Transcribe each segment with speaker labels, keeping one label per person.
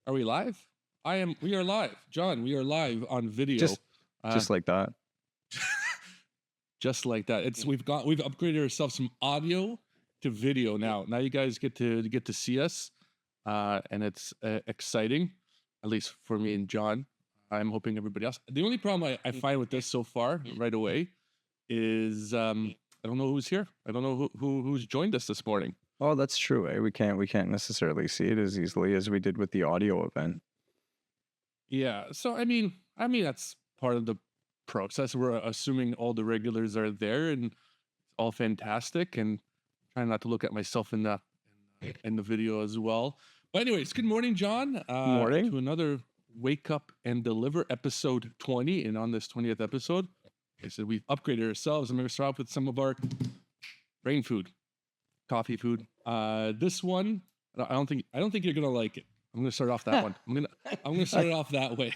Speaker 1: Are we live? We are live. John, we are live on video.
Speaker 2: Just just like that.
Speaker 1: Just like that. We've upgraded ourselves from audio to video now. Now you guys get to see us, and it's exciting, at least for me and John. I'm hoping everybody else. The only problem I find with this so far, right away, is I don't know who's here. I don't know who's joined us this morning.
Speaker 2: Oh, that's true. We can't necessarily see it as easily as we did with the audio event.
Speaker 1: Yeah. So I mean that's part of the process. We're assuming all the regulars are there and it's all fantastic, and trying not to look at myself in the video as well. But anyways, good morning, John.
Speaker 2: Morning.
Speaker 1: To another Wake Up and Deliver episode 20. And on this 20th episode, I said we've upgraded ourselves. I'm going to start off with some of our brain food, coffee food. This one, I don't think you're gonna like it. I'm going to start off that one. I'm gonna start it off that way.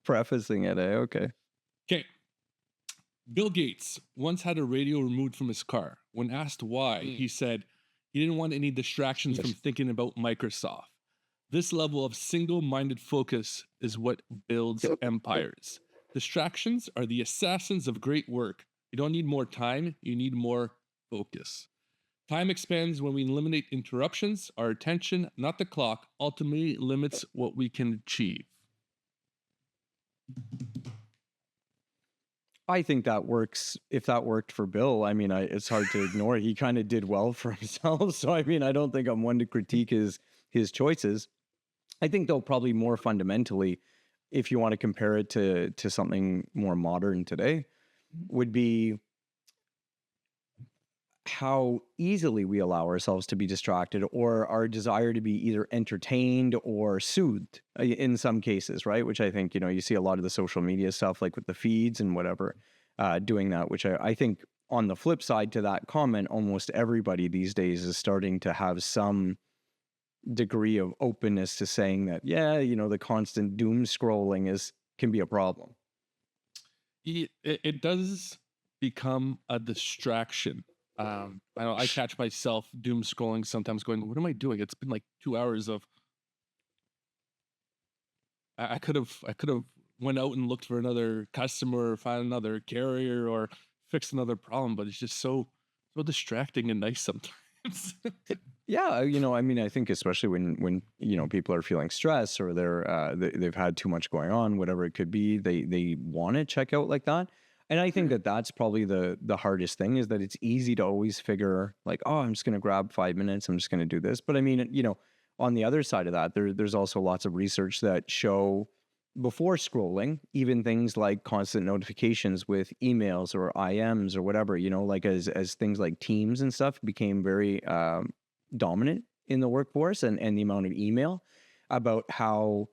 Speaker 2: Prefacing it, Okay.
Speaker 1: Okay. Bill Gates once had a radio removed from his car. When asked why, he said he didn't want any distractions from thinking about Microsoft. This level of single-minded focus is what builds empires. Distractions are the assassins of great work. You don't need more time, you need more focus. Time expands when we eliminate interruptions. Our attention, not the clock, ultimately limits what we can achieve.
Speaker 2: I think that works. If that worked for Bill, I mean, it's hard to ignore. He kind of did well for himself. So, I mean, I don't think I'm one to critique his choices. I think, though, probably more fundamentally, if you want to compare it to something more modern today, would be how easily we allow ourselves to be distracted, or our desire to be either entertained or soothed in some cases, right? Which I think, you see a lot of the social media stuff, like with the feeds and whatever, doing that, which I think on the flip side to that comment, almost everybody these days is starting to have some degree of openness to saying that, the constant doom scrolling can be a problem.
Speaker 1: It does become a distraction. I catch myself doom scrolling sometimes, going, "What am I doing?" It's been like 2 hours of. I could have went out and looked for another customer, or find another carrier, or fixed another problem, but it's just so distracting and nice sometimes.
Speaker 2: Yeah, I mean, I think especially when people are feeling stress, or they've had too much going on, whatever it could be, they want to check out like that. And I think that that's probably the hardest thing, is that it's easy to always figure like, oh, I'm just going to grab 5 minutes. I'm just going to do this. But I mean, on the other side of that, there's also lots of research that show before scrolling, even things like constant notifications with emails or IMs or whatever, like as things like Teams and stuff became very dominant in the workforce, and the amount of email about how,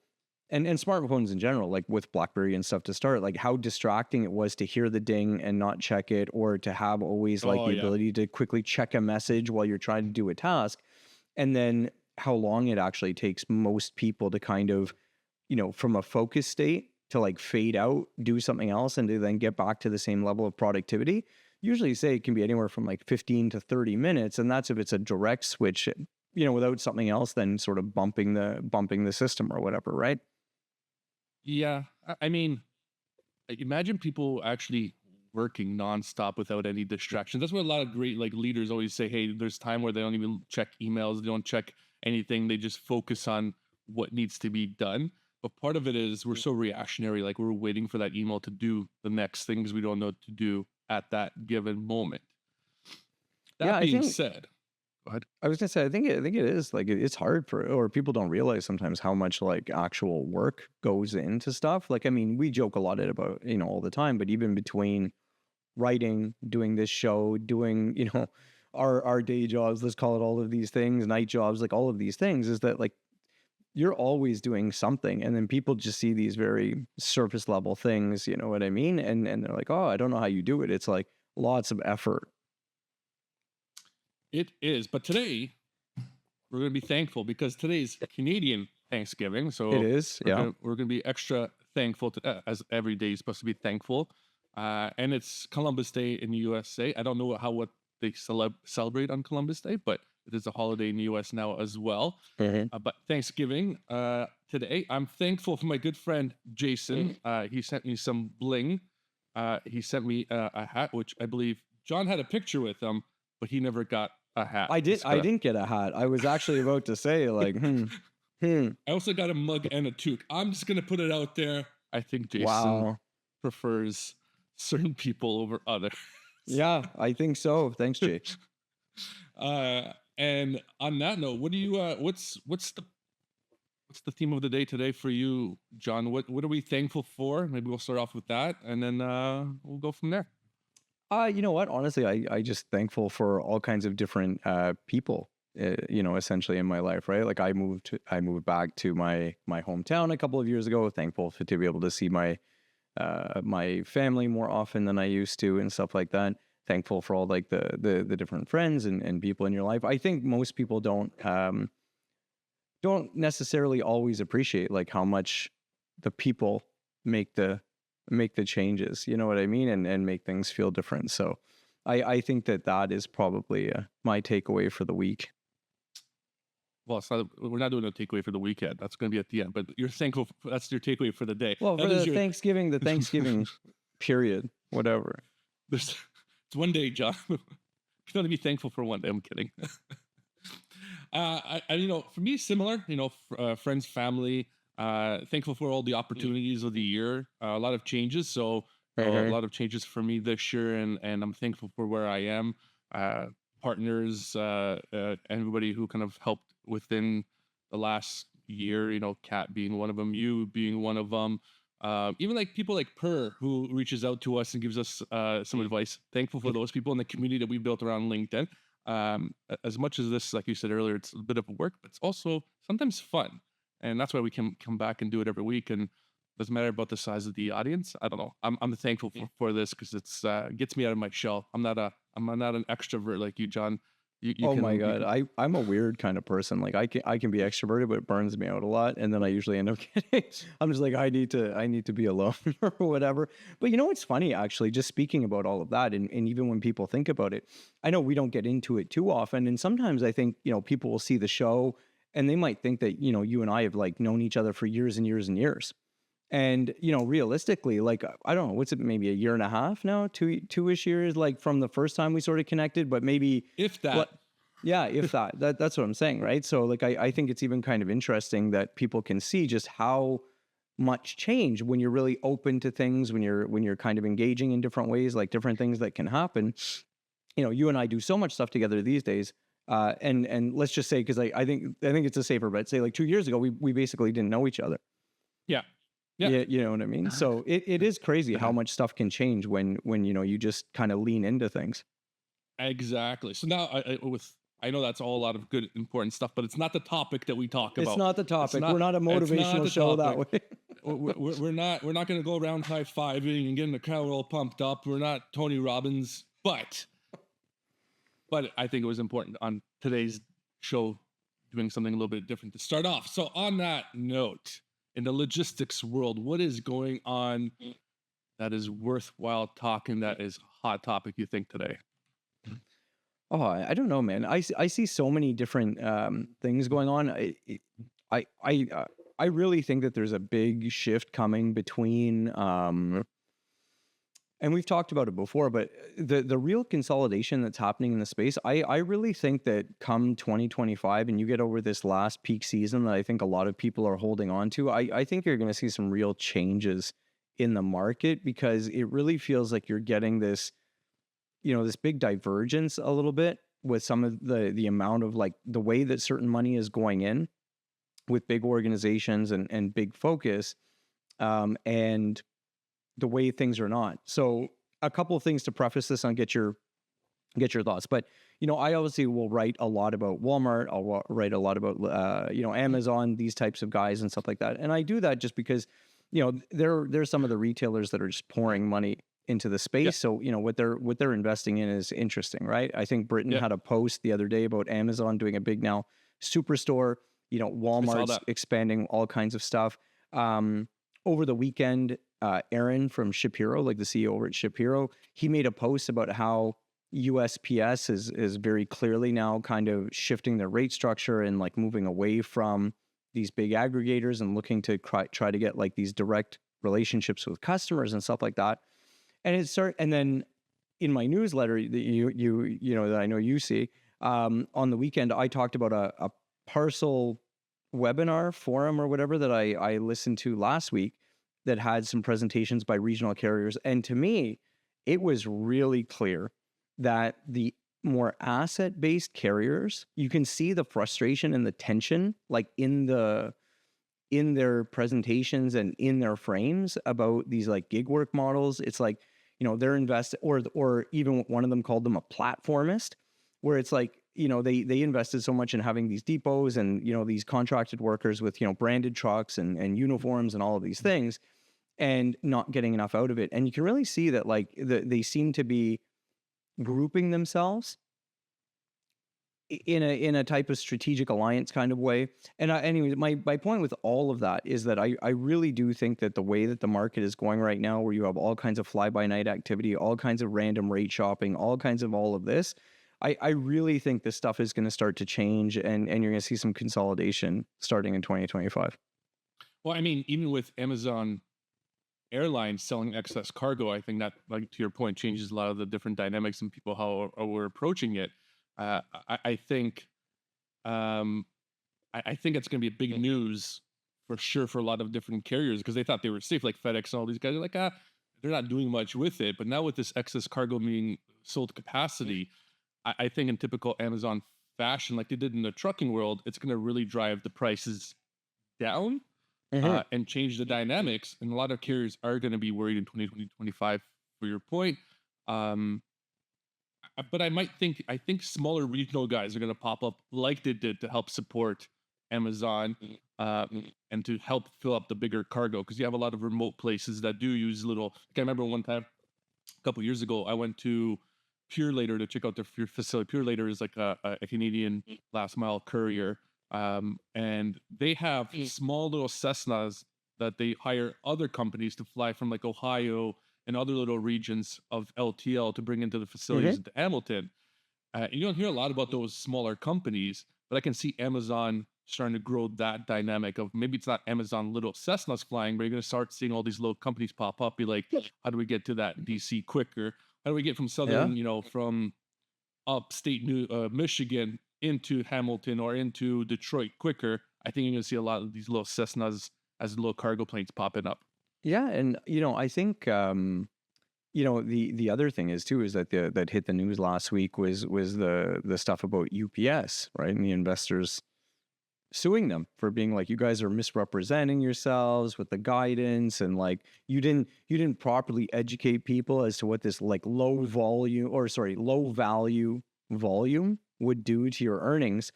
Speaker 2: and smartphones in general, like with BlackBerry and stuff to start, like how distracting it was to hear the ding and not check it, or to have always ability to quickly check a message while you're trying to do a task. And then how long it actually takes most people to kind of, from a focus state to like fade out, do something else, and to then get back to the same level of productivity. Usually say it can be anywhere from like 15 to 30 minutes. And that's if it's a direct switch, without something else then sort of bumping the system or whatever, right?
Speaker 1: Yeah, I mean, imagine people actually working nonstop without any distractions. That's what a lot of great leaders always say. Hey, there's time where they don't even check emails, they don't check anything. They just focus on what needs to be done. But part of it is we're so reactionary, like we're waiting for that email to do the next thing because we don't know what to do at that given moment. That being said, go ahead.
Speaker 2: I was gonna say, I think it is like it's hard or people don't realize sometimes how much like actual work goes into stuff. Like, I mean, we joke a lot about all the time, but even between writing, doing this show, doing our day jobs, let's call it all of these things, night jobs, like all of these things, is that like you're always doing something, and then people just see these very surface level things, you know what I mean? And they're like, oh, I don't know how you do it. It's like lots of effort.
Speaker 1: It is, but today we're going to be thankful because today's Canadian Thanksgiving. So
Speaker 2: it is,
Speaker 1: we're going to be extra thankful as every day is supposed to be thankful. And it's Columbus Day in the USA. I don't know what they celebrate on Columbus Day, but It is a holiday in the US now as well.
Speaker 2: Mhm.
Speaker 1: But Thanksgiving today, I'm thankful for my good friend Jason. He sent me some bling. He sent me a hat, which I believe John had a picture with him, but he never got a hat. Just
Speaker 2: I
Speaker 1: got
Speaker 2: didn't get a hat. I was actually about to say like, hmm.
Speaker 1: I also got a mug and a toque. I'm just gonna put it out there. I think Jason
Speaker 2: Wow.
Speaker 1: prefers certain people over others.
Speaker 2: Yeah, I think so. Thanks, Jay.
Speaker 1: And on that note, what do you what's the theme of the day today for you, John? What are we thankful for? Maybe we'll start off with that, and then we'll go from there.
Speaker 2: You know what? Honestly, I just thankful for all kinds of different people. Essentially in my life, right? Like I moved back to my hometown a couple of years ago. Thankful to be able to see my family more often than I used to and stuff like that. Thankful for all like the different friends and people in your life. I think most people don't necessarily always appreciate like how much the people make the changes, you know what I mean, and make things feel different. So I think that is probably my takeaway for the week.
Speaker 1: Well, it's not, we're not doing a takeaway for the weekend. That's going to be at the end. But you're thankful. That's your takeaway for the day.
Speaker 2: Well,
Speaker 1: That
Speaker 2: for
Speaker 1: is
Speaker 2: the
Speaker 1: your.
Speaker 2: Thanksgiving period, whatever.
Speaker 1: It's one day, John. You can only be thankful for one day. I'm kidding. For me, similar. Friends, family. Thankful for all the opportunities of the year. A lot of changes. So a lot of changes for me this year, and I'm thankful for where I am. Partners, everybody who kind of helped within the last year. Kat being one of them, you being one of them. Even like people like Per who reaches out to us and gives us some advice. Thankful for those people in the community that we built around LinkedIn. As much as this, like you said earlier, it's a bit of work, but it's also sometimes fun, and that's why we can come back and do it every week. And doesn't matter about the size of the audience. I don't know. I'm thankful for this because it's gets me out of my shell. I'm not an extrovert like you, John. You
Speaker 2: Oh
Speaker 1: can
Speaker 2: my God. I'm a weird kind of person. Like I can be extroverted, but it burns me out a lot. And then I usually end up getting, I'm just like, I need to be alone or whatever. But you know what's funny, actually, just speaking about all of that, and even when people think about it, I know we don't get into it too often. And sometimes I think, people will see the show and they might think that, you and I have like known each other for years and years and years. And, realistically, like, I don't know, what's it, maybe a year and a half now, two-ish years, like from the first time we sort of connected, but maybe
Speaker 1: if that.
Speaker 2: what, yeah, if that's what I'm saying, right? So like, I think it's even kind of interesting that people can see just how much change when you're really open to things, when you're kind of engaging in different ways, like different things that can happen. You and I do so much stuff together these days. And let's just say, because I think it's a safer bet, say like 2 years ago, we basically didn't know each other.
Speaker 1: Yeah.
Speaker 2: Yeah, you know what I mean? So it is crazy how much stuff can change when you just kind of lean into things.
Speaker 1: Exactly. So now I know that's all a lot of good important stuff, but it's not the topic that we talk about.
Speaker 2: It's not the topic. We're not a
Speaker 1: It's not
Speaker 2: motivational
Speaker 1: the
Speaker 2: show that
Speaker 1: topic.
Speaker 2: way.
Speaker 1: We're not going to go around high fiving and getting the crowd all pumped up. We're not Tony Robbins, but I think it was important on today's show doing something a little bit different to start off. So on that note, in the logistics world, what is going on that is worthwhile talking? That is a hot topic, you think, today?
Speaker 2: Oh, I don't know, man. I see so many different things going on. I really think that there's a big shift coming between and we've talked about it before, but the real consolidation that's happening in the space, I really think that come 2025 and you get over this last peak season that I think a lot of people are holding on to, I think you're going to see some real changes in the market, because it really feels like you're getting this, this big divergence a little bit with some of the amount of like the way that certain money is going in with big organizations and big focus, and the way things are not. So a couple of things to preface this on, get your thoughts. But, I obviously will write a lot about Walmart. I'll write a lot about, Amazon, these types of guys and stuff like that. And I do that just because, there's some of the retailers that are just pouring money into the space. Yeah. So, what they're investing in is interesting, right? I think Britain had a post the other day about Amazon doing a big now superstore, Walmart's expanding all kinds of stuff. Over the weekend, Aaron from Shapiro, like the CEO over at Shapiro, he made a post about how USPS is very clearly now kind of shifting their rate structure and like moving away from these big aggregators and looking to try to get like these direct relationships with customers and stuff like that. And then in my newsletter that that I know you see, on the weekend, I talked about a parcel webinar forum or whatever that I listened to last week that had some presentations by regional carriers. And to me, it was really clear that the more asset-based carriers, you can see the frustration and the tension like in their presentations and in their frames about these like gig work models. It's like, they're or even one of them called them a platformist, where it's like, they invested so much in having these depots and, these contracted workers with, branded trucks and uniforms and all of these things, and not getting enough out of it. And you can really see that like they seem to be grouping themselves in a type of strategic alliance kind of way. And anyways, my point with all of that is that I really do think that the way that the market is going right now, where you have all kinds of fly-by-night activity, all kinds of random rate shopping, all kinds of all of this, I really think this stuff is going to start to change, and you're going to see some consolidation starting in 2025.
Speaker 1: Well, I mean, even with Amazon Airlines selling excess cargo, I think that, like to your point, changes a lot of the different dynamics and people how we're approaching it. I think I think it's going to be a big news for sure for a lot of different carriers, because they thought they were safe, like FedEx and all these guys are like, they're not doing much with it. But now with this excess cargo being sold capacity, I think in typical Amazon fashion, like they did in the trucking world, it's going to really drive the prices down and change the dynamics. And a lot of carriers are going to be worried in 2025, for your point. But I think smaller regional guys are going to pop up like they did to help support Amazon and to help fill up the bigger cargo, because you have a lot of remote places that do use little. Like I remember one time a couple years ago, I went to Pure Later to check out their facility. Pure Later is like a Canadian last mile courier, and they have small little Cessnas that they hire other companies to fly from like Ohio and other little regions of LTL to bring into the facilities into Hamilton. You don't hear a lot about those smaller companies, but I can see Amazon starting to grow that dynamic of maybe it's not Amazon little Cessnas flying, but you're going to start seeing all these little companies pop up, be like, how do we get to that DC quicker? How do we get from southern, from upstate Michigan into Hamilton or into Detroit quicker? I think you're going to see a lot of these little Cessnas as little cargo planes popping up.
Speaker 2: Yeah, and I think the other thing is too is that that hit the news last week was the stuff about UPS, right? And the investors suing them for being like, you guys are misrepresenting yourselves with the guidance, and like you didn't properly educate people as to what this like low value volume would do to your earnings.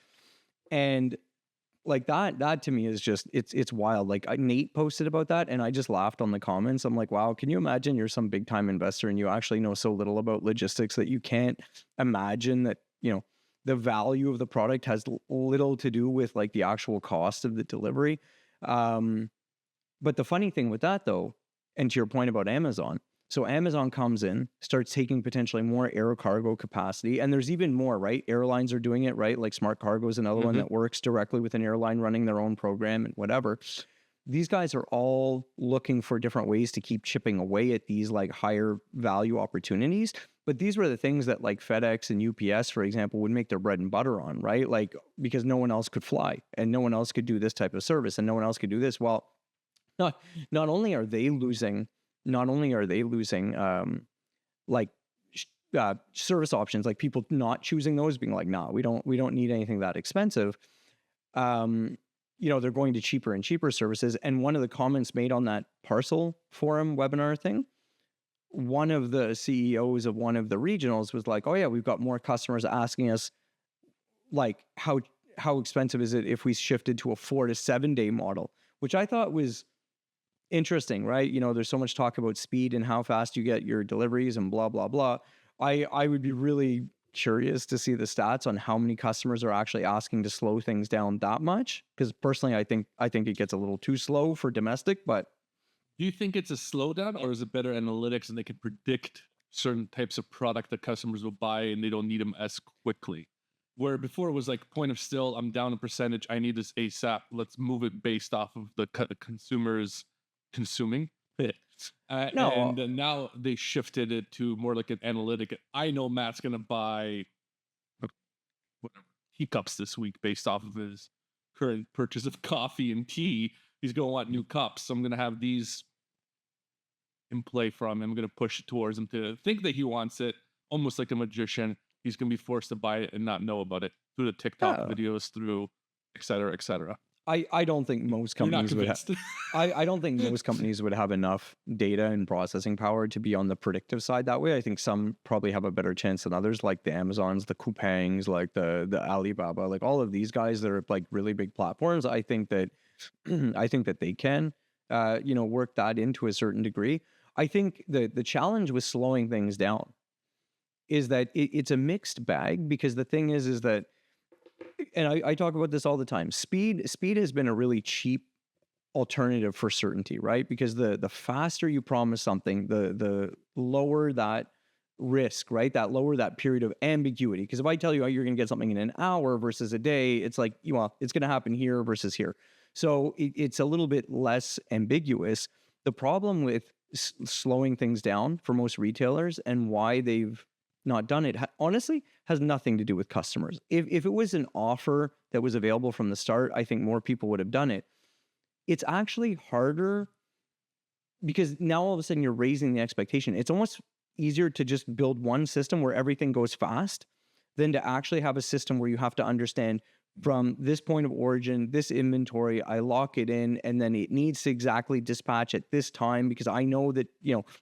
Speaker 2: And like that to me is just it's wild. Like Nate posted about that and I just laughed on the comments. I'm like, wow, can you imagine you're some big time investor and you actually know so little about logistics that you can't imagine that the value of the product has little to do with like the actual cost of the delivery. But the funny thing with that though, and to your point about Amazon, so Amazon comes in, starts taking potentially more air cargo capacity, and there's even more, right? Airlines are doing it, right? Like Smart Cargo is another one that works directly with an airline running their own program and whatever. These guys are all looking for different ways to keep chipping away at these like higher value opportunities. But these were the things that like FedEx and UPS, for example, would make their bread and butter on, right? Like because no one else could fly and no one else could do this type of service and no one else could do this. Well, not only are they losing like service options, like people not choosing those, being like, nah, we don't need anything that expensive. They're going to cheaper and cheaper services. And one of the comments made on that parcel forum webinar thing, one of the CEOs of one of the regionals was like, oh yeah, we've got more customers asking us like how expensive is it if we shifted to a 4 to 7 day model, which I thought was interesting, right? There's so much talk about speed and how fast you get your deliveries and blah, blah, blah. I would be really curious to see the stats on how many customers are actually asking to slow things down that much. Because personally, I think it gets a little too slow for domestic, but.
Speaker 1: Do you think it's a slowdown or is it better analytics and they can predict certain types of product that customers will buy and they don't need them as quickly. Where before it was like point of still, I'm down a percentage, I need this ASAP. Let's move it based off of the consumers consuming.
Speaker 2: No,
Speaker 1: Now they shifted it to more like an analytic. I know Matt's gonna buy whatever teacups this week based off of his current purchase of coffee and tea. He's gonna want new cups, so I'm gonna have these in play from him. I'm gonna push it towards him to think that he wants it, almost like a magician. He's gonna be forced to buy it and not know about it through the TikTok
Speaker 2: yeah.
Speaker 1: videos, through et cetera, et cetera.
Speaker 2: I don't think most
Speaker 1: You're not
Speaker 2: companies would have.
Speaker 1: convinced.
Speaker 2: I don't think most companies would have enough data and processing power to be on the predictive side that way. I think some probably have a better chance than others, like the Amazons, the Coupangs, like the Alibaba, like all of these guys that are like really big platforms. I think that I think that they can work that into a certain degree. I think the challenge with slowing things down is that it's a mixed bag, because the thing is that, and I talk about this all the time. Speed has been a really cheap alternative for certainty, right? Because the faster you promise something, the lower that risk, right? That lower that period of ambiguity. Because if I tell you, oh, you're going to get something in an hour versus a day, it's like, well, it's going to happen here versus here. So it's a little bit less ambiguous. The problem with slowing things down for most retailers, and why they've not done it, honestly, has nothing to do with customers. If it was an offer that was available from the start, I think more people would have done it. It's actually harder because now all of a sudden you're raising the expectation. It's almost easier to just build one system where everything goes fast than to actually have a system where you have to understand, from this point of origin, this inventory, I lock it in, and then it needs to exactly dispatch at this time, because I know that,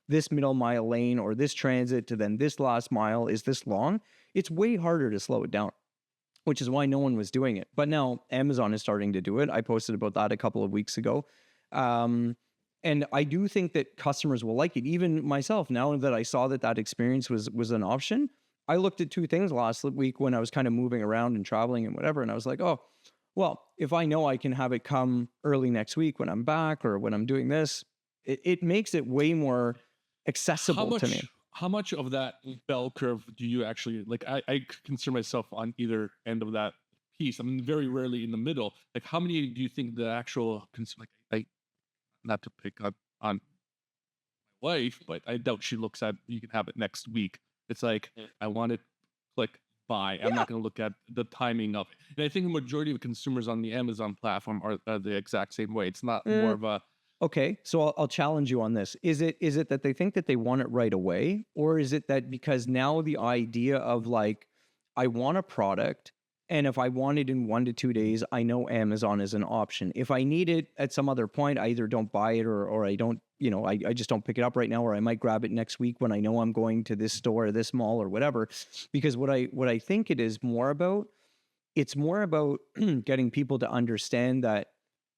Speaker 2: this middle mile lane or this transit to then this last mile is this long. It's way harder to slow it down, which is why no one was doing it. But now Amazon is starting to do it. I posted about that a couple of weeks ago. And I do think that customers will like it. Even myself, now that I saw that experience was an option, I looked at two things last week when I was kind of moving around and traveling and whatever. And I was like, oh, well, if I know I can have it come early next week when I'm back or when I'm doing this, it makes it way more accessible to me.
Speaker 1: How much of that bell curve do you actually like? I consider myself on either end of that piece. I'm very rarely in the middle. Like, how many do you think the actual like? Not to pick on my wife, but I doubt she looks at, you can have it next week. It's like, I want it, click buy. I'm not going to look at the timing of it. And I think the majority of consumers on the Amazon platform are the exact same way. It's not more of a,
Speaker 2: okay, so I'll challenge you on this. Is it that they think that they want it right away, or is it that because now the idea of like, I want a product, and if I want it in 1 to 2 days, I know Amazon is an option. If I need it at some other point, I either don't buy it, or I don't, I just don't pick it up right now, or I might grab it next week when I know I'm going to this store or this mall or whatever. Because what I think it is more about, it's more about getting people to understand that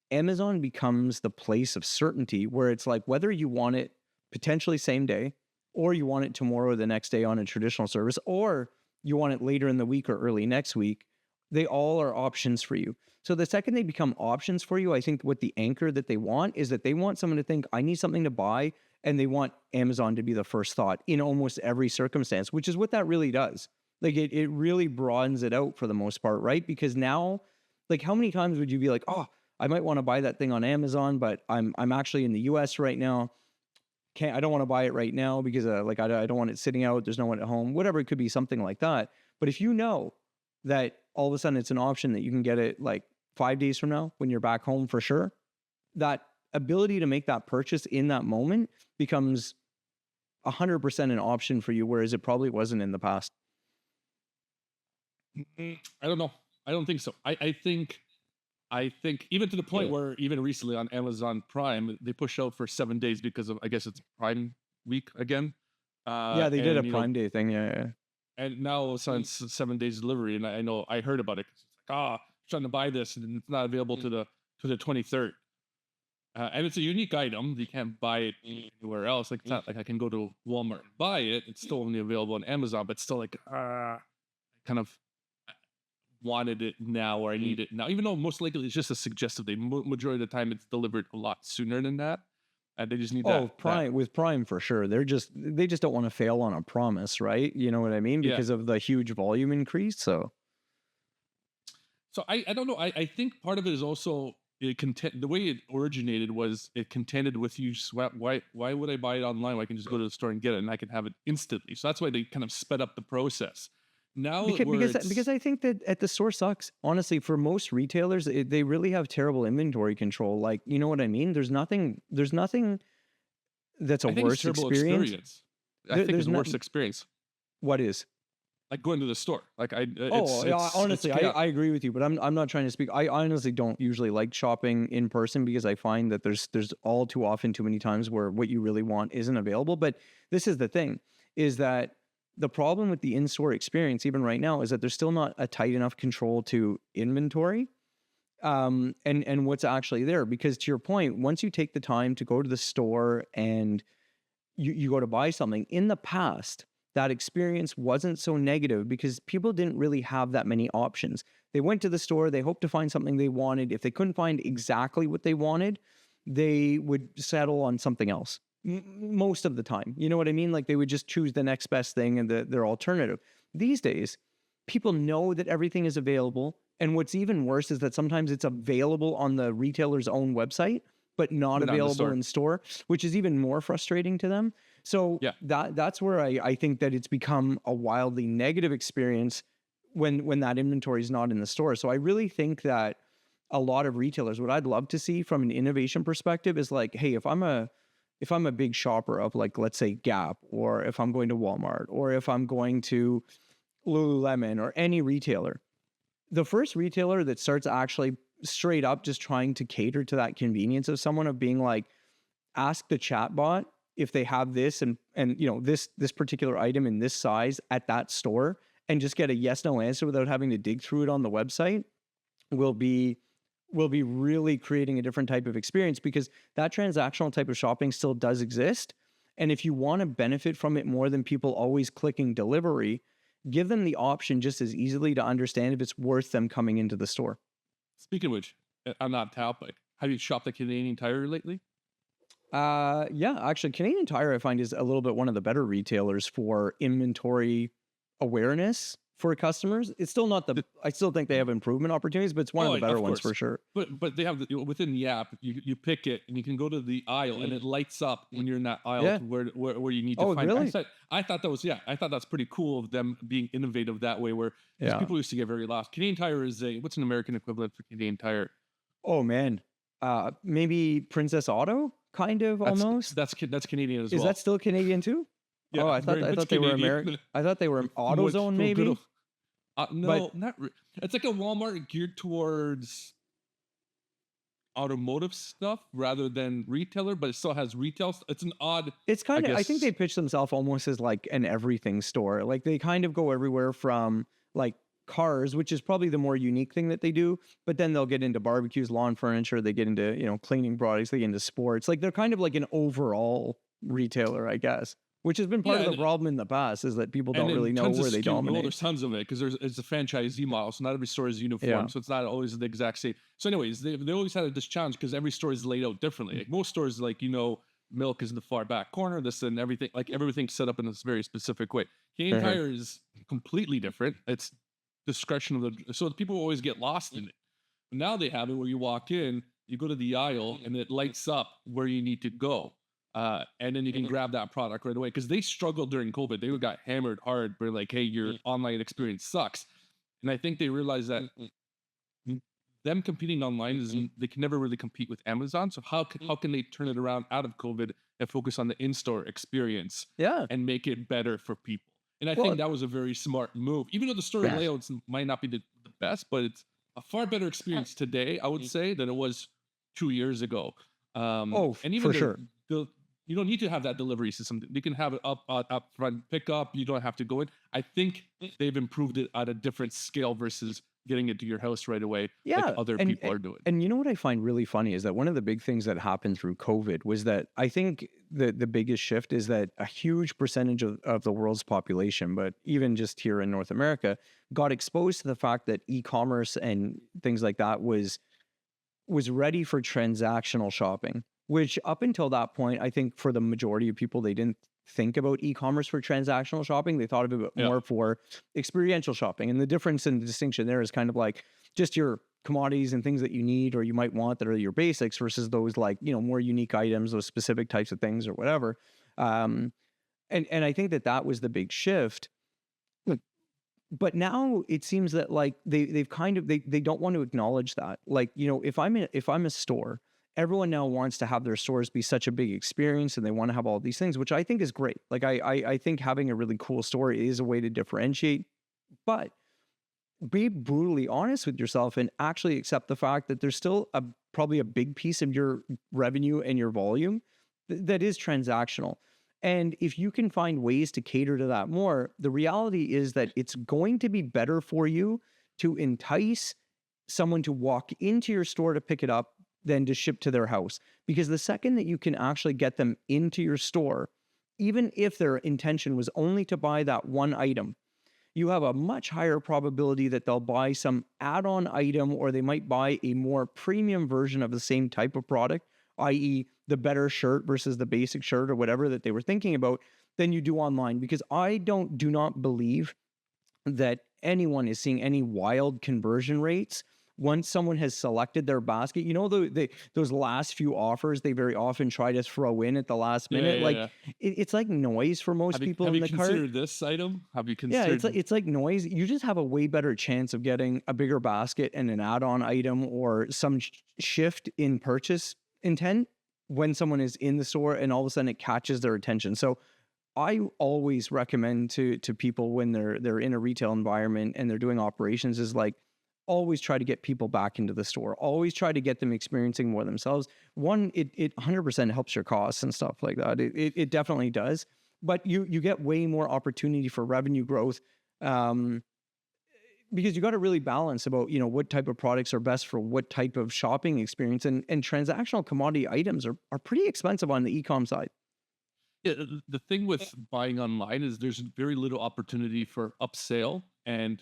Speaker 2: Amazon becomes the place of certainty, where it's like, whether you want it potentially same day, or you want it tomorrow or the next day on a traditional service, or you want it later in the week or early next week, they all are options for you. So the second they become options for you, I think what the anchor that they want is that they want someone to think, I need something to buy, and they want Amazon to be the first thought in almost every circumstance, which is what that really does. Like it really broadens it out for the most part, right? Because now, like, how many times would you be like, oh, I might want to buy that thing on Amazon, but I'm actually in the US right now. I don't want to buy it right now because I don't want it sitting out. There's no one at home, whatever. It could be something like that. But if you know that all of a sudden it's an option that you can get it like 5 days from now when you're back home for sure, that ability to make that purchase in that moment becomes 100% an option for you, whereas it probably wasn't in the past.
Speaker 1: I don't know. I don't think so. I think even to the point where even recently on Amazon Prime, they push out for 7 days because of, I guess it's Prime Week again.
Speaker 2: Yeah, they did a Prime Day thing. Yeah.
Speaker 1: And now all of a sudden it's 7 days delivery, and I know I heard about it. It's like, I'm trying to buy this, and it's not available to the 23rd. And it's a unique item. You can't buy it anywhere else. Like, it's not like I can go to Walmart and buy it. It's still only available on Amazon, but still like I kind of wanted it now, or I need it now, even though most likely it's just a suggestive day. Majority of the time it's delivered a lot sooner than that. and they just need
Speaker 2: Oh,
Speaker 1: that.
Speaker 2: Prime with Prime for sure. They just don't want to fail on a promise, right? You know what I mean?
Speaker 1: Yeah.
Speaker 2: Because of the huge volume increase. So
Speaker 1: So I don't know. I think part of it is also the way it originated was it contended with you swap. Why would I buy it online when I can just go to the store and get it and I can have it instantly? So that's why they kind of sped up the process. Now where
Speaker 2: because
Speaker 1: it's
Speaker 2: I think that at the store sucks. Honestly, for most retailers, they really have terrible inventory control. Like, you know what I mean? There's nothing that's a
Speaker 1: I think it's
Speaker 2: worse
Speaker 1: terrible
Speaker 2: experience.
Speaker 1: experience. I think
Speaker 2: There's
Speaker 1: it's the
Speaker 2: not
Speaker 1: worst experience.
Speaker 2: what is.
Speaker 1: Like going to the store. Like
Speaker 2: Oh, yeah,
Speaker 1: it's
Speaker 2: honestly,
Speaker 1: chaos.
Speaker 2: I agree with you, but I'm not trying to speak. I honestly don't usually like shopping in person because I find that there's all too often too many times where what you really want isn't available. But this is the thing, is that the problem with the in-store experience, even right now, is that there's still not a tight enough control to inventory, and what's actually there. Because to your point, once you take the time to go to the store and you go to buy something, in the past, that experience wasn't so negative because people didn't really have that many options. They went to the store, they hoped to find something they wanted. If they couldn't find exactly what they wanted, they would settle on something else most of the time. You know what I mean? Like they would just choose the next best thing and their alternative. These days, people know that everything is available. And what's even worse is that sometimes it's available on the retailer's own website, but not
Speaker 1: But not in the
Speaker 2: available
Speaker 1: store.
Speaker 2: in store, which is even more frustrating to them. So
Speaker 1: Yeah.
Speaker 2: that's where I think that it's become a wildly negative experience when that inventory is not in the store. So I really think that a lot of retailers, what I'd love to see from an innovation perspective is like, hey, if I'm a big shopper of, like, let's say Gap, or if I'm going to Walmart, or if I'm going to Lululemon or any retailer, the first retailer that starts actually straight up just trying to cater to that convenience of someone, of being like, ask the chatbot if they have this and this particular item in this size at that store, and just get a yes no answer without having to dig through it on the website, will be really creating a different type of experience, because that transactional type of shopping still does exist. And if you want to benefit from it more than people always clicking delivery, give them the option just as easily to understand if it's worth them coming into the store.
Speaker 1: Speaking of which, on that topic, have you shopped at Canadian Tire lately?
Speaker 2: Yeah, actually, Canadian Tire, I find, is a little bit one of the better retailers for inventory awareness for customers. It's still not
Speaker 1: The-
Speaker 2: I still think they have improvement opportunities, but it's one of the better
Speaker 1: of
Speaker 2: ones for
Speaker 1: course.
Speaker 2: sure.
Speaker 1: But they have within the app, you pick it and you can go to the aisle and it lights up when you're in that aisle
Speaker 2: Yeah.
Speaker 1: to where you need to
Speaker 2: Oh,
Speaker 1: find it.
Speaker 2: really?
Speaker 1: I thought that was I thought that's pretty cool of them being innovative that way, where because
Speaker 2: Yeah.
Speaker 1: people used to get very lost. Canadian Tire is what's an American equivalent for Canadian Tire?
Speaker 2: Oh, man. Maybe Princess Auto, kind of,
Speaker 1: That's
Speaker 2: almost.
Speaker 1: that's Canadian as
Speaker 2: Is
Speaker 1: well.
Speaker 2: that still Canadian too?
Speaker 1: Yeah,
Speaker 2: Oh,
Speaker 1: very
Speaker 2: I
Speaker 1: much
Speaker 2: thought they were
Speaker 1: Canadian.
Speaker 2: American. I thought they were
Speaker 1: From what
Speaker 2: AutoZone,
Speaker 1: from good
Speaker 2: maybe.
Speaker 1: old,
Speaker 2: But
Speaker 1: no, not it's like a Walmart geared towards automotive stuff rather than retailer, but it still has retail. It's an odd,
Speaker 2: it's
Speaker 1: I
Speaker 2: kind of, I think
Speaker 1: guess.
Speaker 2: they pitch themselves almost as like an everything store. Like they kind of go everywhere from, like, cars, which is probably the more unique thing that they do, but then they'll get into barbecues, lawn furniture, they get into, cleaning products, they get into sports. Like they're kind of like an overall retailer, I guess, which has been part
Speaker 1: Yeah,
Speaker 2: of the problem in the past, is that people don't really
Speaker 1: then
Speaker 2: know
Speaker 1: tons of
Speaker 2: where they
Speaker 1: SKU. Well,
Speaker 2: dominate.
Speaker 1: there's tons of it because it's a franchisee model, so not every store is uniform,
Speaker 2: Yeah.
Speaker 1: so it's not always the exact same. So, anyways, they always had this challenge because every store is laid out differently. Like most stores, like milk is in the far back corner, this and everything, like everything's set up in this very specific way. Canadian
Speaker 2: Uh-huh.
Speaker 1: Tire is completely different. It's discretion of the so people always get lost in it. Now they have it where you walk in, you go to the aisle, and it lights up where you need to go. And then you can grab that product right away because they struggled during COVID. They got hammered hard. We're like, hey, your online experience sucks. And I think they realized that them competing online is they can never really compete with Amazon. So how can they turn it around out of COVID and focus on the in-store experience
Speaker 2: Yeah.
Speaker 1: and make it better for people? And I
Speaker 2: Well,
Speaker 1: think that was a very smart move, even though the store
Speaker 2: yeah.
Speaker 1: layouts might not be the best, but it's a far better experience today, I would say, than it was 2 years ago.
Speaker 2: Oh,
Speaker 1: And even
Speaker 2: for sure.
Speaker 1: you don't need to have that delivery system. You can have it up front pickup. You don't have to go in. I think they've improved it at a different scale versus getting it to your house right away, like
Speaker 2: Yeah,
Speaker 1: other
Speaker 2: and
Speaker 1: people are doing.
Speaker 2: and you know what I find really funny is that one of the big things that happened through COVID was that I think the biggest shift is that a huge percentage of the world's population, but even just here in North America, got exposed to the fact that e-commerce and things like that was ready for transactional shopping. which up until that point, I think for the majority of people, they didn't think about e-commerce for transactional shopping. They thought of it more for experiential shopping. And the difference and the distinction there is kind of like just your commodities and things that you need or you might want that are your basics versus those like, you know, more unique items, those specific types of things or whatever. And I think that was the big shift. But now it seems that like they've kind of they don't want to acknowledge that. Like, you know, if I'm a store, everyone now wants to have their stores be such a big experience and they want to have all these things, which I think is great. Like I think having a really cool store is a way to differentiate, but be brutally honest with yourself and actually accept the fact that there's still probably a big piece of your revenue and your volume that is transactional. And if you can find ways to cater to that more, the reality is that it's going to be better for you to entice someone to walk into your store to pick it up than to ship to their house. Because the second that you can actually get them into your store, even if their intention was only to buy that one item, you have a much higher probability that they'll buy some add-on item or they might buy a more premium version of the same type of product, i.e. the better shirt versus the basic shirt or whatever that they were thinking about, than you do online. Because I do not believe that anyone is seeing any wild conversion rates once someone has selected their basket. You know, those last few offers they very often try to throw in at the last minute. It's like noise for most people in the cart. Have you
Speaker 1: considered this item? Have you considered?
Speaker 2: Yeah, it's like noise. You just have a way better chance of getting a bigger basket and an add-on item or some shift in purchase intent when someone is in the store and all of a sudden it catches their attention. So I always recommend to people when they're in a retail environment and they're doing operations is like, always try to get people back into the store. Always try to get them experiencing more themselves. One, it 100% helps your costs and stuff like that. It definitely does. But you get way more opportunity for revenue growth because you got to really balance about, you know, what type of products are best for what type of shopping experience. And transactional commodity items are pretty expensive on the e-com side.
Speaker 1: Yeah, the thing with buying online is there's very little opportunity for upsell and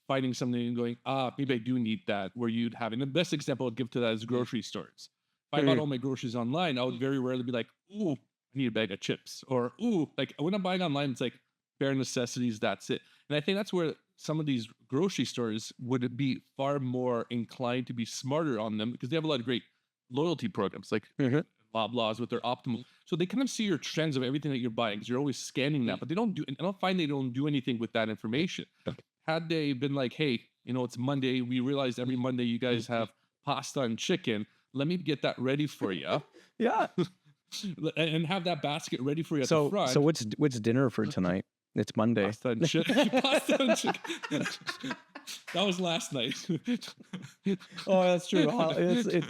Speaker 1: finding something and going, maybe I do need that, where you'd have, and the best example I'd give to that is grocery stores. If I bought all my groceries online, I would very rarely be like, ooh, I need a bag of chips. Or, ooh, like when I'm buying online, it's like bare necessities, that's it. And I think that's where some of these grocery stores would be far more inclined to be smarter on them because they have a lot of great loyalty programs like Loblaws with their optimal. So they kind of see your trends of everything that you're buying because you're always scanning that, but they don't do, and I don't find they don't do anything with that information. Had they been like, hey, you know, it's Monday. We realized every Monday you guys have pasta and chicken. Let me get that ready for you.
Speaker 2: Yeah.
Speaker 1: And have that basket ready for you at the front.
Speaker 2: So what's dinner for tonight? It's Monday.
Speaker 1: Pasta and chicken. Pasta and chicken. That was last night.
Speaker 2: Oh, that's true.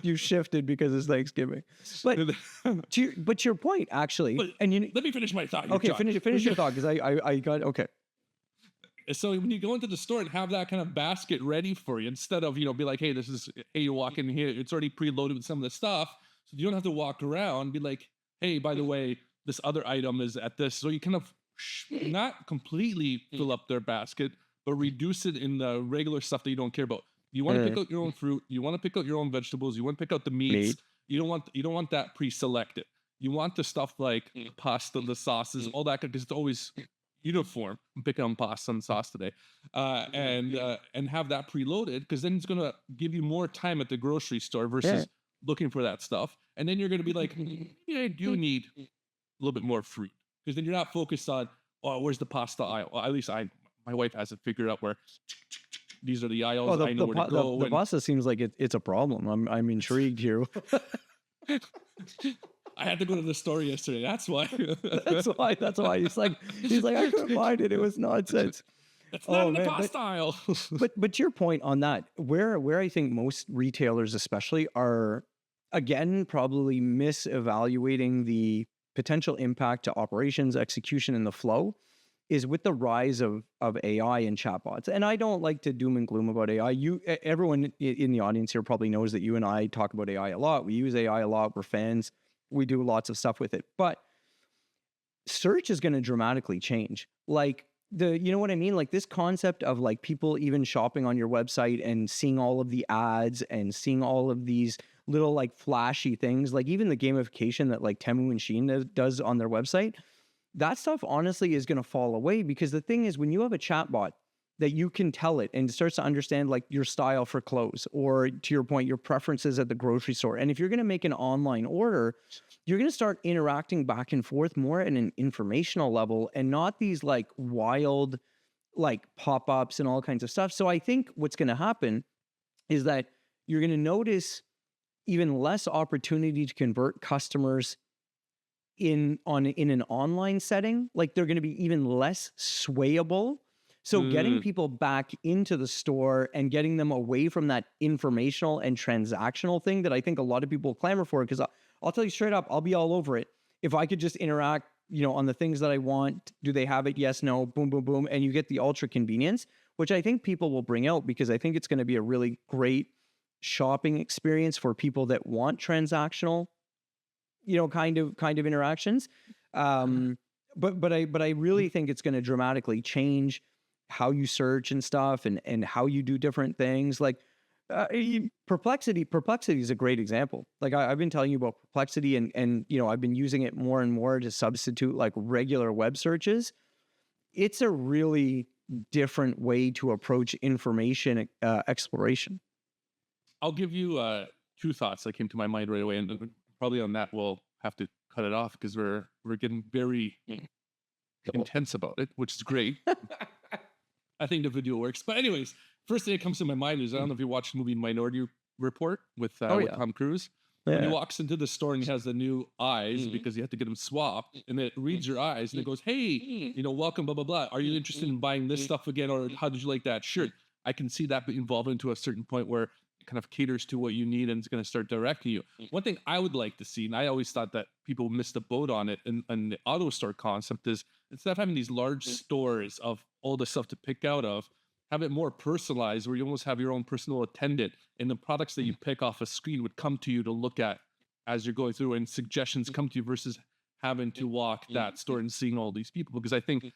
Speaker 2: You shifted because it's Thanksgiving. But to your point, actually,
Speaker 1: let me finish my thought.
Speaker 2: Okay, finish your thought because I got okay.
Speaker 1: So when you go into the store and have that kind of basket ready for you, instead of, you know, be like, hey, you walk in here, it's already preloaded with some of the stuff. So you don't have to walk around, be like, hey, by the way, this other item is at this. So you kind of not completely fill up their basket, but reduce it in the regular stuff that you don't care about. You want to pick out your own fruit. You want to pick out your own vegetables. You want to pick out the meats. You don't want that pre-selected. You want the stuff like pasta, the sauces, all that, because it's always uniform. I'm picking on pasta and sauce today, and have that preloaded because then it's gonna give you more time at the grocery store versus looking for that stuff. And then you're gonna be like, maybe I do need a little bit more fruit because then you're not focused on, oh, where's the pasta aisle? Well, at least my wife has it figured out where these are the aisles. I know where to go.
Speaker 2: The pasta seems like it's a problem. I'm intrigued here.
Speaker 1: I had to go to the store yesterday. That's why.
Speaker 2: That's why. He's like, I couldn't find it. It was nonsense.
Speaker 1: It's not in the pasta aisle.
Speaker 2: but to your point on that, where I think most retailers especially are, again, probably misevaluating the potential impact to operations, execution, and the flow is with the rise of AI and chatbots. And I don't like to doom and gloom about AI. Everyone in the audience here probably knows that you and I talk about AI a lot. We use AI a lot. We're fans. We do lots of stuff with it. But search is going to dramatically change. Like you know what I mean? Like this concept of like people even shopping on your website and seeing all of the ads and seeing all of these little like flashy things, like even the gamification that like Temu and Shein does on their website, that stuff honestly is going to fall away, because the thing is, when you have a chatbot that you can tell it and it starts to understand like your style for clothes, or to your point, your preferences at the grocery store. And if you're going to make an online order, you're going to start interacting back and forth more at an informational level, and not these like wild like pop-ups and all kinds of stuff. So I think what's going to happen is that you're going to notice even less opportunity to convert customers in an online setting. Like they're going to be even less swayable. So getting people back into the store and getting them away from that informational and transactional thing that I think a lot of people clamor for, because I'll tell you straight up, I'll be all over it. If I could just interact, on the things that I want, do they have it? Yes, no, boom, boom, boom. And you get the ultra convenience, which I think people will bring out, because I think it's going to be a really great shopping experience for people that want transactional, kind of interactions. But I really think it's going to dramatically change how you search and stuff, and how you do different things. Like Perplexity is a great example. Like I've been telling you about Perplexity, and I've been using it more and more to substitute like regular web searches. It's a really different way to approach information exploration.
Speaker 1: I'll give you two thoughts that came to my mind right away, and probably on that we'll have to cut it off because we're getting very intense about it, which is great. I think the video works. But anyways, first thing that comes to my mind is, I don't know if you watched the movie Minority Report with Tom Cruise. When he walks into the store and he has the new eyes because you have to get them swapped, and it reads your eyes and it goes, hey, welcome, blah, blah, blah. Are you interested in buying this stuff again? Or how did you like that shirt? I can see that evolving to a certain point where it kind of caters to what you need and it's going to start directing you. One thing I would like to see, and I always thought that people missed the boat on it, and the auto store concept is, instead of having these large stores of all the stuff to pick out of, have it more personalized, where you almost have your own personal attendant, and the products that you pick off a screen would come to you to look at as you're going through, and suggestions come to you, versus having to walk that store and seeing all these people. Because I think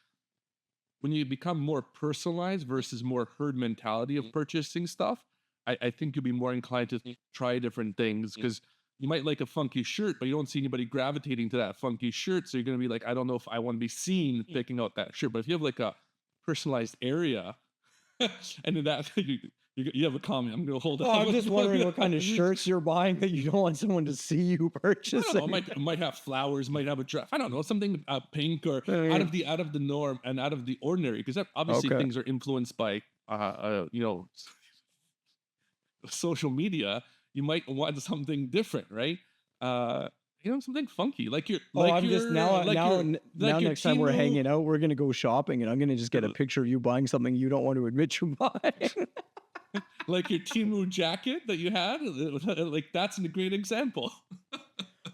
Speaker 1: when you become more personalized versus more herd mentality of purchasing stuff, I think you'll be more inclined to try different things, because you might like a funky shirt, but you don't see anybody gravitating to that funky shirt. So you're going to be like, I don't know if I want to be seen picking out that shirt. But if you have like a personalized area, and then that you have a comment, I'm going to hold.
Speaker 2: I'm just wondering what kind of shirts you're buying that you don't want someone to see you purchasing.
Speaker 1: It might have flowers, might have a dress. I don't know, something pink or out of the norm and out of the ordinary, because obviously things are influenced by social media. You might want something different, right? Something funky, like your.
Speaker 2: Next time we're hanging out, we're gonna go shopping, and I'm gonna just get a picture of you buying something you don't want to admit you buying.
Speaker 1: Like your Temu jacket that you had, like that's a great example.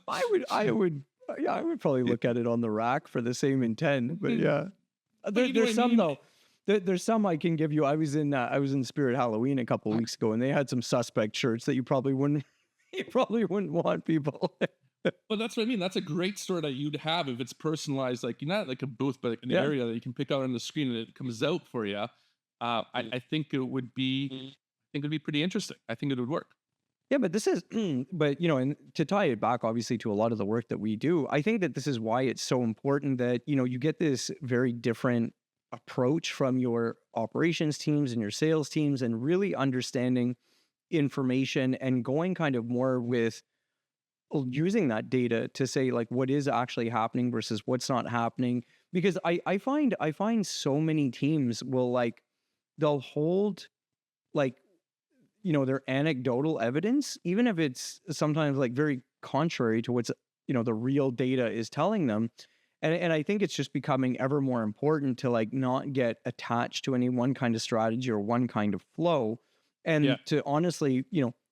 Speaker 2: I would probably look at it on the rack for the same intent, but yeah, there's some though. There's some I can give you. I was in Spirit Halloween a couple of weeks ago, and they had some suspect shirts that you probably wouldn't want people.
Speaker 1: But that's what I mean. That's a great store that you'd have if it's personalized, like not like a booth, but like an area that you can pick out on the screen and it comes out for you. I think it would be, pretty interesting. I think it would work.
Speaker 2: Yeah, but this is, and to tie it back, obviously, to a lot of the work that we do, I think that this is why it's so important that, you get this very different approach from your operations teams and your sales teams, and really understanding information and going kind of more with using that data to say like what is actually happening versus what's not happening. Because I find so many teams will they'll hold their anecdotal evidence, even if it's sometimes like very contrary to what's the real data is telling them. And I think it's just becoming ever more important to not get attached to any one kind of strategy or one kind of flow, and to honestly,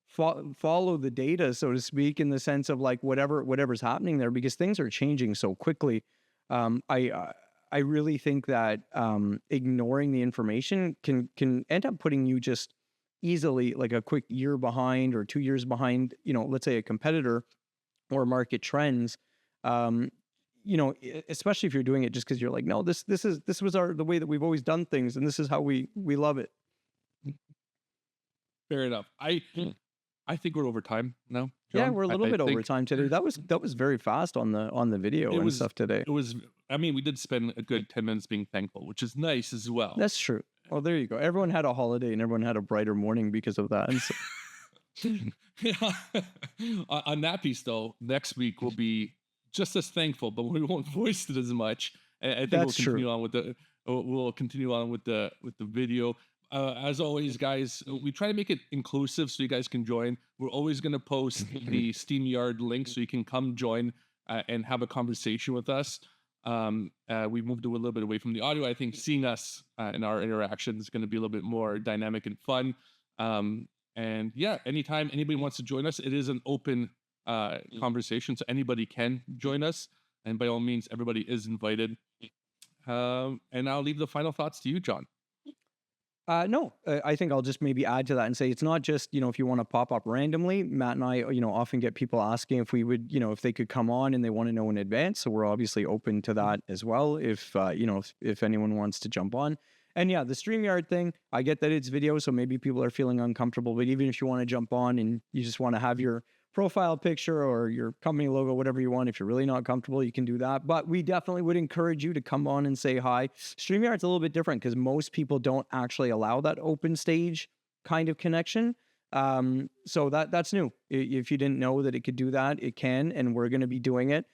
Speaker 2: follow the data, so to speak, in the sense of whatever's happening there, because things are changing so quickly. I really think that ignoring the information can end up putting you just easily like a quick year behind or 2 years behind, let's say a competitor or market trends. Especially if you're doing it just because you're like, no, this was the way that we've always done things, and this is how we love it.
Speaker 1: Fair enough. I think we're over time now,
Speaker 2: Yeah,
Speaker 1: John.
Speaker 2: we're a little
Speaker 1: I
Speaker 2: bit over
Speaker 1: think
Speaker 2: time today. That was very fast on the video
Speaker 1: it
Speaker 2: and
Speaker 1: was
Speaker 2: stuff today.
Speaker 1: it was. I mean, we did spend a good 10 minutes being thankful, which is nice as well.
Speaker 2: That's true. Well, there you go. Everyone had a holiday and everyone had a brighter morning because of that. And so,
Speaker 1: Yeah. On that piece, though, next week we'll be just as thankful, but we won't voice it as much. I think we'll
Speaker 2: that's true.
Speaker 1: continue on with the we'll continue on with the video. As always, guys, we try to make it inclusive so you guys can join. We're always going to post the SteamYard link so you can come join and have a conversation with us. We moved a little bit away from the audio. I think seeing us in our interaction is going to be a little bit more dynamic and fun. And yeah, anytime anybody wants to join us, it is an open conversation, so anybody can join us. And by all means, everybody is invited. And I'll leave the final thoughts to you, John.
Speaker 2: No, I think I'll just maybe add to that and say it's not just, if you want to pop up randomly. Matt and I, often get people asking if we would, if they could come on and they want to know in advance. So we're obviously open to that as well if, if anyone wants to jump on. And yeah, the StreamYard thing, I get that it's video, so maybe people are feeling uncomfortable. But even if you want to jump on and you just want to have your profile picture or your company logo, whatever you want, if you're really not comfortable, you can do that. But we definitely would encourage you to come on and say hi. StreamYard's a little bit different because most people don't actually allow that open stage kind of connection. So that's new. If you didn't know that it could do that, it can, and we're going to be doing it.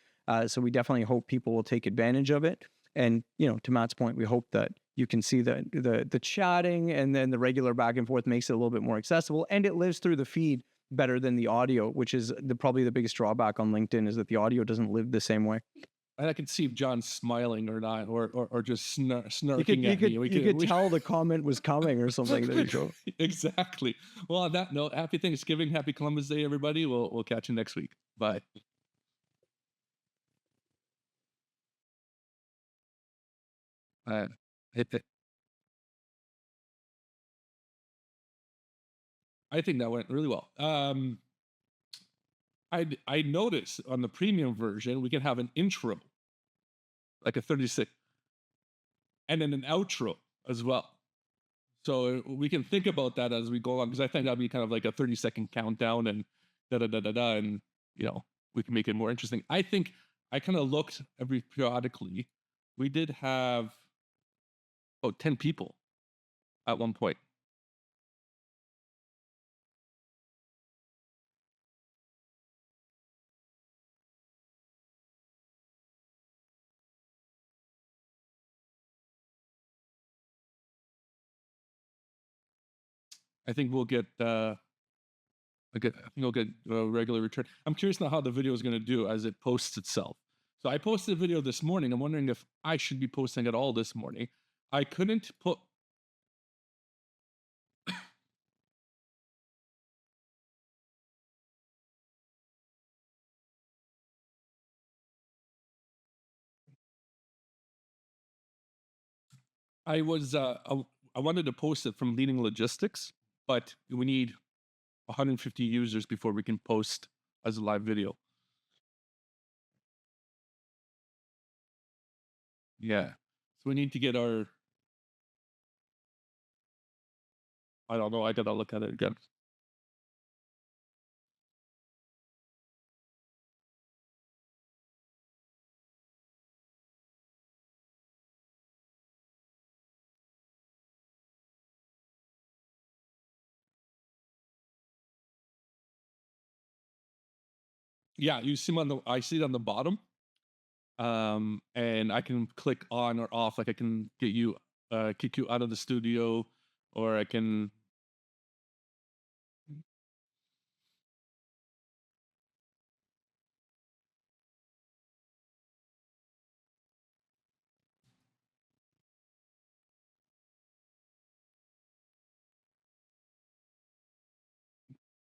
Speaker 2: So we definitely hope people will take advantage of it. And to Matt's point, we hope that you can see the chatting and then the regular back and forth makes it a little bit more accessible, and it lives through the feed better than the audio, which is probably the biggest drawback on LinkedIn is that the audio doesn't live the same way.
Speaker 1: And I can see if John's smiling or not, or just snarking
Speaker 2: You
Speaker 1: at me.
Speaker 2: could tell the comment was coming or something. There you go.
Speaker 1: Exactly. Well, on that note, happy Thanksgiving, happy Columbus Day, everybody. We'll catch you next week. Bye. Hit it. I think that went really well. I noticed on the premium version we can have an intro, like a 36, and then an outro as well. So we can think about that as we go along, because I think that'd be kind of like a 30-second countdown and da da da da da, and we can make it more interesting. I think I kind of looked every periodically. We did have 10 people at one point. I think we'll get I think I'll get a regular return. I'm curious now how the video is going to do as it posts itself. So I posted a video this morning. I'm wondering if I should be posting at all this morning. I couldn't put. I was I wanted to post it from Leading Logistics, but we need 150 users before we can post as a live video. Yeah. So we need to get our. I don't know. I gotta look at it again. Yeah, you see 'em on the. I see it on the bottom. And I can click on or off. Like I can get you, kick you out of the studio, or I can